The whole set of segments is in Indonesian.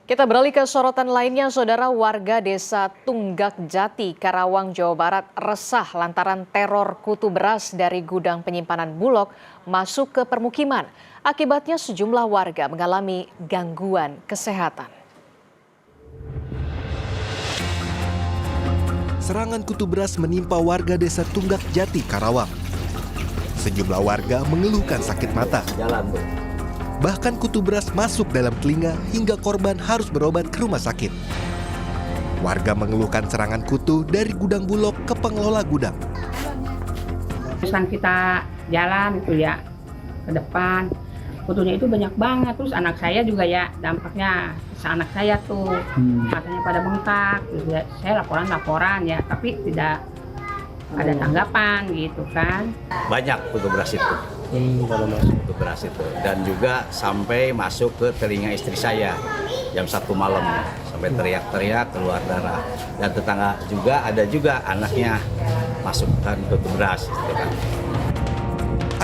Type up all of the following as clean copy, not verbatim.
Kita beralih ke sorotan lainnya, saudara. Warga desa Tunggak Jati, Karawang, Jawa Barat resah lantaran teror kutu beras dari gudang penyimpanan Bulog masuk ke permukiman. Akibatnya sejumlah warga mengalami gangguan kesehatan. Serangan kutu beras menimpa warga desa Tunggak Jati, Karawang. Sejumlah warga mengeluhkan sakit mata. Bahkan kutu beras masuk dalam telinga hingga korban harus berobat ke rumah sakit. Warga mengeluhkan serangan kutu dari gudang Bulog ke pengelola gudang. Misalkan kita jalan itu ya ke depan, kutunya itu banyak banget. Terus anak saya juga ya dampaknya, anak saya tuh matanya pada bengkak. Terus ya, saya laporan ya, tapi tidak ada tanggapan gitu kan. Banyak kutu beras itu. Kutu beras itu, dan juga sampai masuk ke telinga istri saya jam 1 malam sampai teriak-teriak keluar darah, dan tetangga juga ada juga anaknya masukkan kutu beras gitu kan.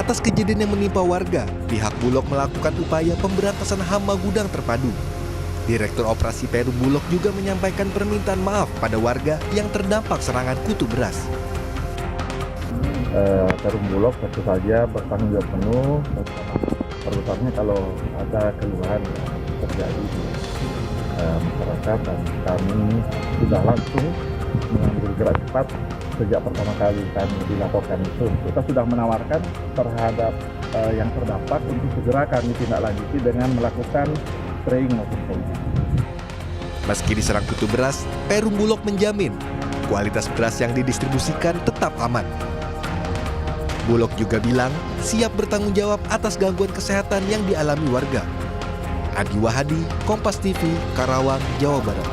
Atas kejadian yang menimpa warga, pihak Bulog melakukan upaya pemberantasan hama gudang terpadu. Direktur Operasi Perum Bulog juga menyampaikan permintaan maaf pada warga yang terdampak serangan kutu beras. Perum Bulog tentu saja bertanggung jawab penuh, terutamanya kalau ada keluhan yang terjadi di masyarakat, dan kami sudah langsung mengambil gerak cepat sejak pertama kali kami dilaporkan itu. Kita sudah menawarkan terhadap yang terdampak untuk segera kami tindaklanjuti dengan melakukan spraying maupun polisi. Meski diserang kutu beras, Perum Bulog menjamin kualitas beras yang didistribusikan tetap aman. Bulog juga bilang siap bertanggung jawab atas gangguan kesehatan yang dialami warga. Adi Wahadi, Kompas TV, Karawang, Jawa Barat.